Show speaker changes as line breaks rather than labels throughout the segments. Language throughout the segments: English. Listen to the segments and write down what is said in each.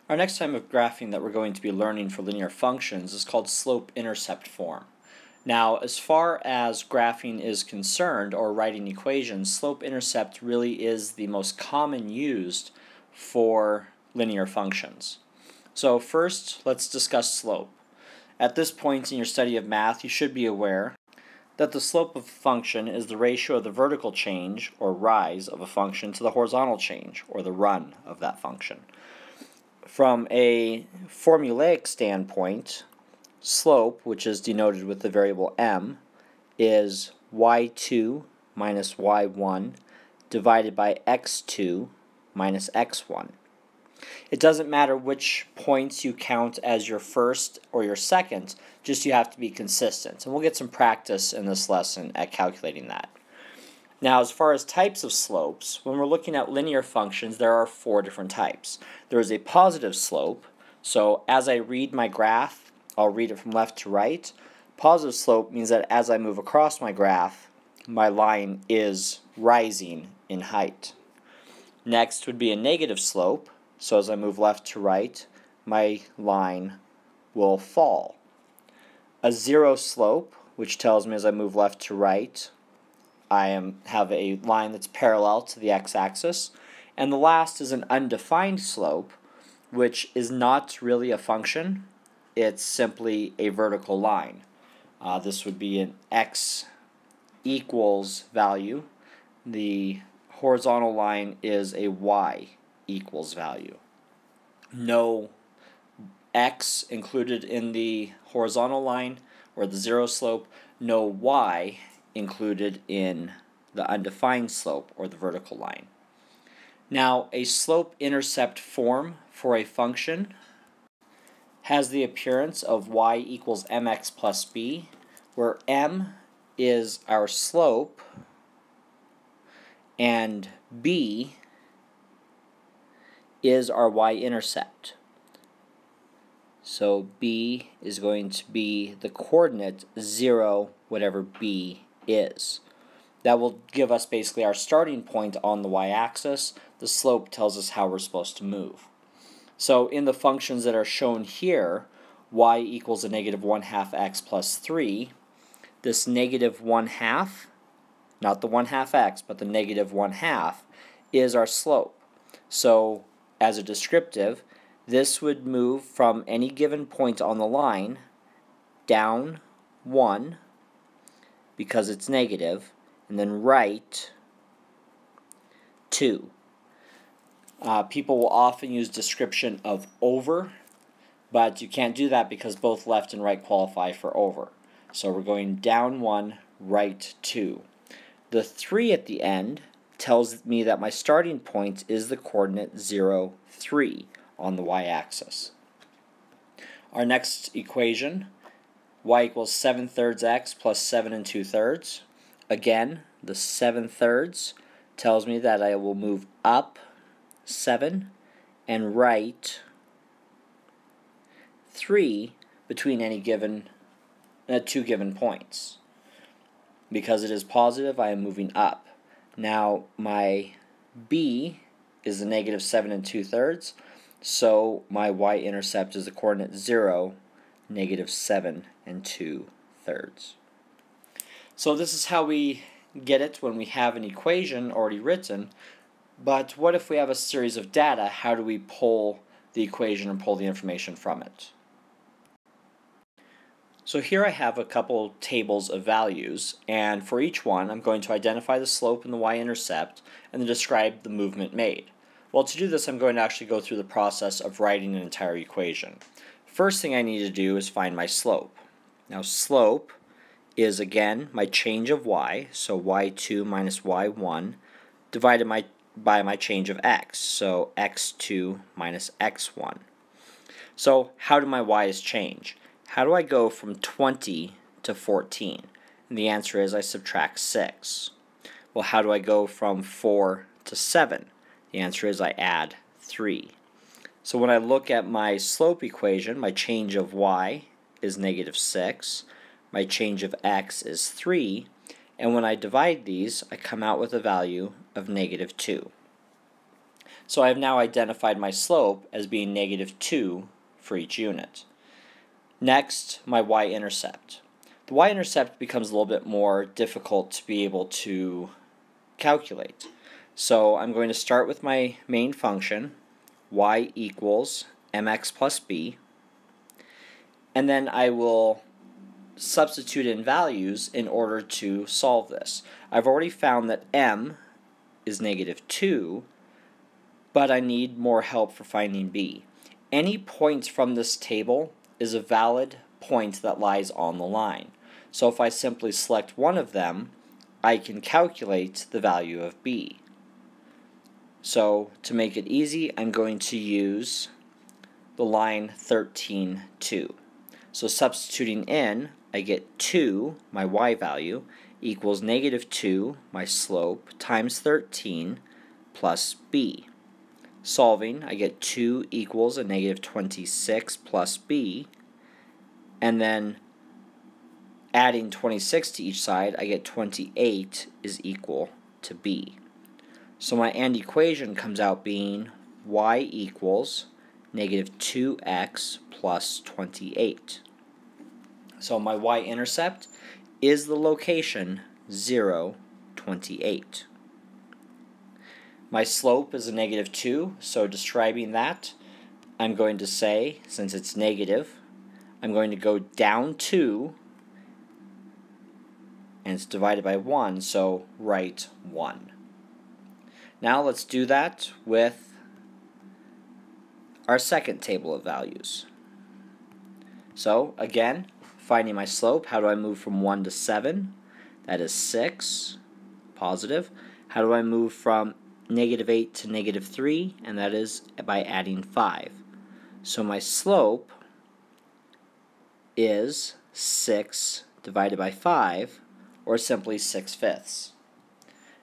Our next type of graphing that we're going to be learning for linear functions is called slope-intercept form. Now, as far as graphing is concerned, or writing equations, slope-intercept really is the most common used for linear functions. So first, let's discuss slope. At this point in your study of math, you should be aware that the slope of a function is the ratio of the vertical change, or rise, of a function to the horizontal change, or the run of that function. From a formulaic standpoint, slope, which is denoted with the variable m, is y2 minus y1 divided by x2 minus x1. It doesn't matter which points you count as your first or your second, just you have to be consistent. And we'll get some practice in this lesson at calculating that. Now, as far as types of slopes, when we're looking at linear functions, there are four different types. There is a positive slope, so as I read my graph, I'll read it from left to right. Positive slope means that as I move across my graph, my line is rising in height. Next would be a negative slope, so as I move left to right, my line will fall. A zero slope, which tells me as I move left to right, I have a line that's parallel to the x-axis. And the last is an undefined slope, which is not really a function. It's simply a vertical line. This would be an x equals value. The horizontal line is a y equals value. No x included in the horizontal line or the zero slope, no y included in the undefined slope or the vertical line. Now, a slope-intercept form for a function has the appearance of y equals mx plus b, where m is our slope and b is our y-intercept. So b is going to be the coordinate 0, whatever b is. That will give us basically our starting point on the y-axis. The slope tells us how we're supposed to move. So in the functions that are shown here, y equals a negative 1/2 x plus 3, this negative 1/2, not the 1/2 x, but the negative 1/2, is our slope. So as a descriptive, this would move from any given point on the line down 1 because it's negative, and then right 2. People will often use description of over, but you can't do that because both left and right qualify for over. So we're going down 1, right 2. The 3 at the end tells me that my starting point is the coordinate 0, 3 on the y-axis. Our next equation, y equals 7/3 x plus 7 2/3. Again, the 7/3 tells me that I will move up 7 and right 3 between any given two given points. Because it is positive, I am moving up. Now my b is the negative 7 2/3, so my y-intercept is the coordinate 0, negative 7 2/3. So this is how we get it when we have an equation already written, but what if we have a series of data? How do we pull the equation and pull the information from it? So here I have a couple tables of values, and for each one I'm going to identify the slope and the y-intercept and then describe the movement made. Well, to do this I'm going to actually go through the process of writing an entire equation. First thing I need to do is find my slope. Now slope is again my change of y, so y2 minus y1 divided by my change of x, so x2 minus x1. So how do my y's change? How do I go from 20 to 14? And the answer is I subtract 6. Well, how do I go from 4 to 7? The answer is I add 3. So when I look at my slope equation, my change of y is negative 6, my change of x is 3, and when I divide these, I come out with a value of negative 2. So I have now identified my slope as being -2 for each unit. Next, my y-intercept. The y-intercept becomes a little bit more difficult to be able to calculate. So I'm going to start with my main function, y equals mx plus b, and then I will substitute in values in order to solve this. I've already found that m is -2, but I need more help for finding b. Any point from this table is a valid point that lies on the line. So if I simply select one of them, I can calculate the value of b. So to make it easy, I'm going to use the line 13, 2. So substituting in, I get 2, my y value, equals -2, my slope, times 13 plus b. Solving, I get 2 equals a -26 plus b, and then adding 26 to each side, I get 28 is equal to b. So my end equation comes out being y equals -2x plus 28. So my y-intercept is the location 0, 28. My slope is a -2, so describing that, I'm going to say, since it's negative, I'm going to go down 2, and it's divided by 1, so write 1. Now let's do that with our second table of values. So again, finding my slope, how do I move from 1 to 7? That is 6, positive. How do I move from -8 to -3? And that is by adding 5. So my slope is 6 divided by 5, or simply 6/5.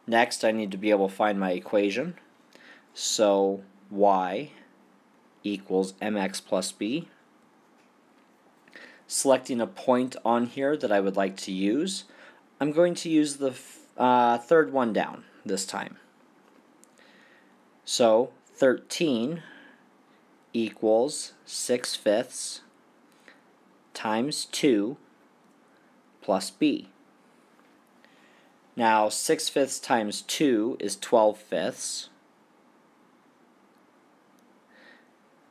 Next, I need to be able to find my equation. So y equals mx plus b. Selecting a point on here that I would like to use, I'm going to use the third one down this time. So 13 equals 6/5 times 2 plus b. Now 6/5 times 2 is 12/5.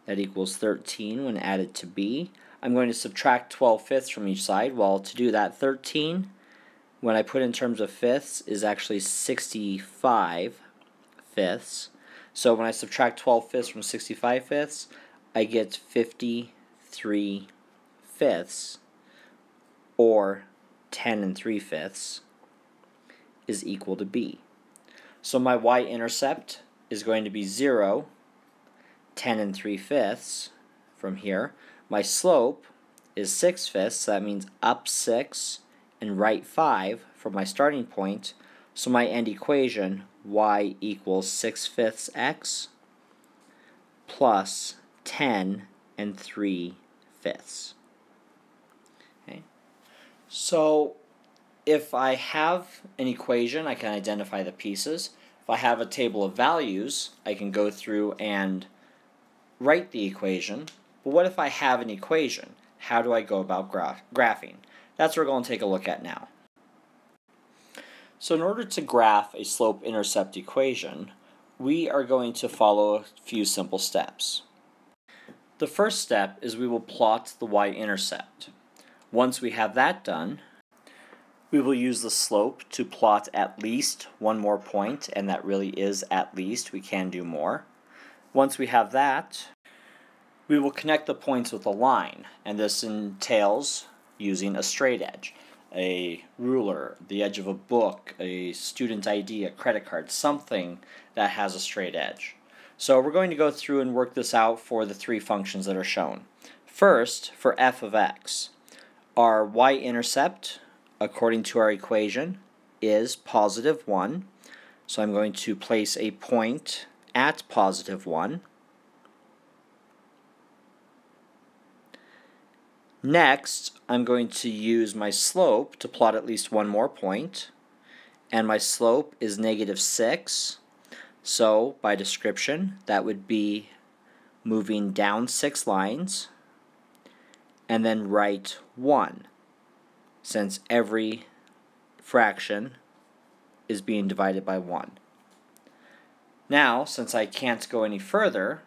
That equals 13 when added to b. I'm going to subtract 12/5 from each side. Well, to do that, 13, when I put in terms of fifths, is actually 65/5. So when I subtract 12/5 from 65/5, I get 53/5, or 10 3/5 is equal to b. So my y-intercept is going to be 0, 10 3/5 from here. My slope is 6/5, so that means up 6 and right 5 from my starting point. So my end equation, y equals 6/5 x plus 10 3/5. Okay. So if I have an equation, I can identify the pieces. If I have a table of values, I can go through and write the equation. But what if I have an equation? How do I go about graphing? That's what we're going to take a look at now. So in order to graph a slope-intercept equation, we are going to follow a few simple steps. The first step is we will plot the y-intercept. Once we have that done, we will use the slope to plot at least one more point, and that really is at least. We can do more. Once we have that, we will connect the points with a line, and this entails using a straight edge, a ruler, the edge of a book, a student ID, a credit card, something that has a straight edge. So we're going to go through and work this out for the three functions that are shown. First, for f of x, our y-intercept, according to our equation, is +1. So I'm going to place a point at +1. Next, I'm going to use my slope to plot at least one more point, and my slope is -6. So by description, that would be moving down 6 lines and then write 1, since every fraction is being divided by 1. Now, since I can't go any further,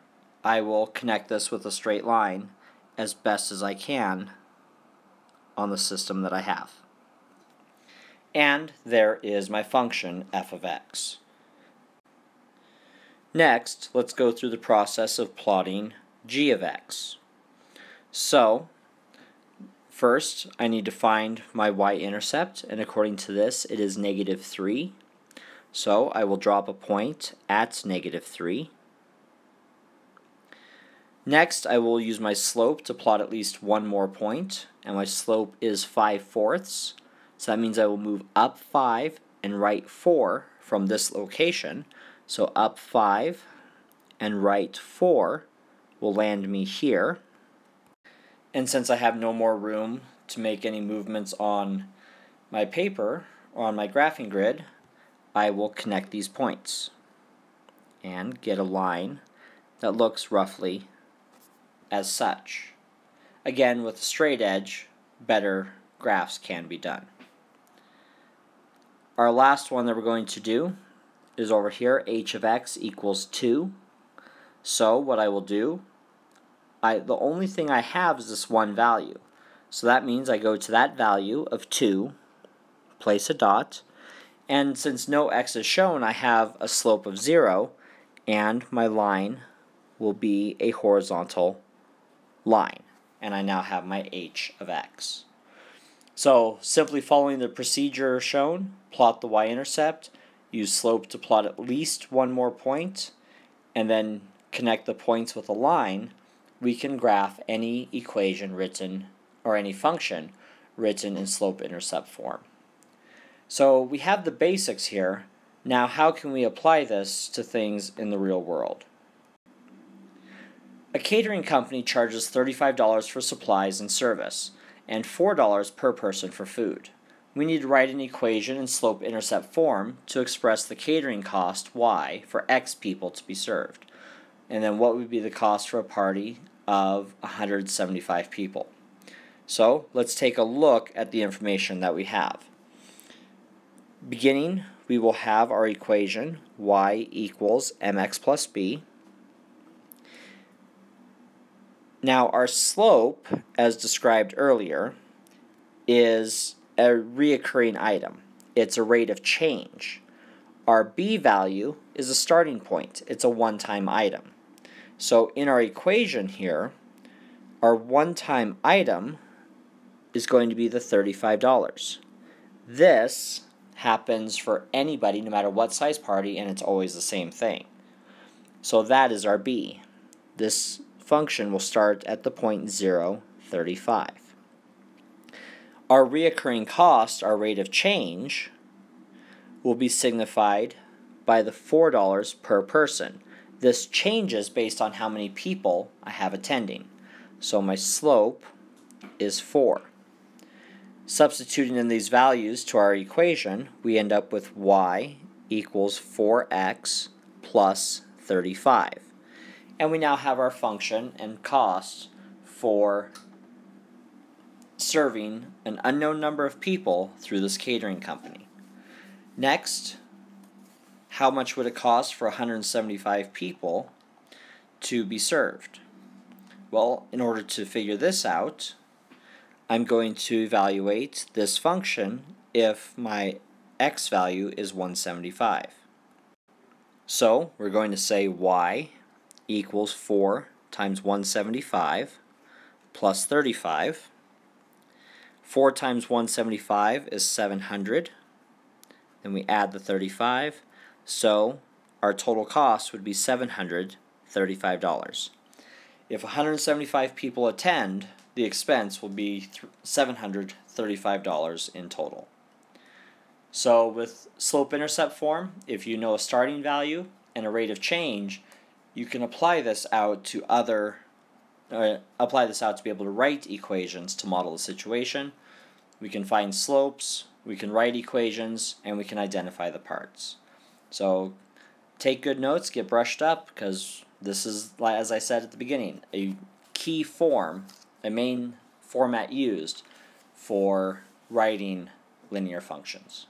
I will connect this with a straight line as best as I can on the system that I have. And there is my function f of x. Next, let's go through the process of plotting g of x. So, first I need to find my y-intercept, and according to this it is -3. So I will drop a point at -3. Next, I will use my slope to plot at least one more point, and my slope is 5/4. So that means I will move up 5 and right 4 from this location. So up 5 and right 4 will land me here. And since I have no more room to make any movements on my paper or on my graphing grid, I will connect these points and get a line that looks roughly as such. Again, with a straight edge, better graphs can be done. Our last one that we're going to do is over here, h of x equals 2. So what I will do, the only thing I have is this one value. So that means I go to that value of 2, place a dot, and since no x is shown, I have a slope of 0, and my line will be a horizontal line. And I now have my h of x. So simply following the procedure shown, plot the y-intercept, use slope to plot at least one more point, and then connect the points with a line, we can graph any equation written, or any function written in slope-intercept form. So we have the basics here. Now how can we apply this to things in the real world? A catering company charges $35 for supplies and service, and $4 per person for food. We need to write an equation in slope-intercept form to express the catering cost, y, for x people to be served. And then what would be the cost for a party of 175 people. So let's take a look at the information that we have. Beginning, we will have our equation y equals mx plus b. Now our slope, as described earlier, is a reoccurring item. It's a rate of change. Our b value is a starting point. It's a one-time item. So in our equation here, our one-time item is going to be the $35. This happens for anybody, no matter what size party, and it's always the same thing. So that is our b. This function will start at the point 0, 35. Our reoccurring cost, our rate of change, will be signified by the $4 per person. This changes based on how many people I have attending. So my slope is 4. Substituting in these values to our equation, we end up with y equals 4x plus 35. And we now have our function and cost for serving an unknown number of people through this catering company. Next, how much would it cost for 175 people to be served? Well, in order to figure this out, I'm going to evaluate this function if my x value is 175. So we're going to say y equals 4 times 175 plus 35. 4 times 175 is 700. Then we add the 35. So our total cost would be $735. If 175 people attend, the expense will be $735 in total. So with slope-intercept form, if you know a starting value and a rate of change, you can apply this out to be able to write equations to model the situation. We can find slopes, we can write equations, and we can identify the parts. So take good notes, get brushed up, because this is, as I said at the beginning, a key form, a main format used for writing linear functions.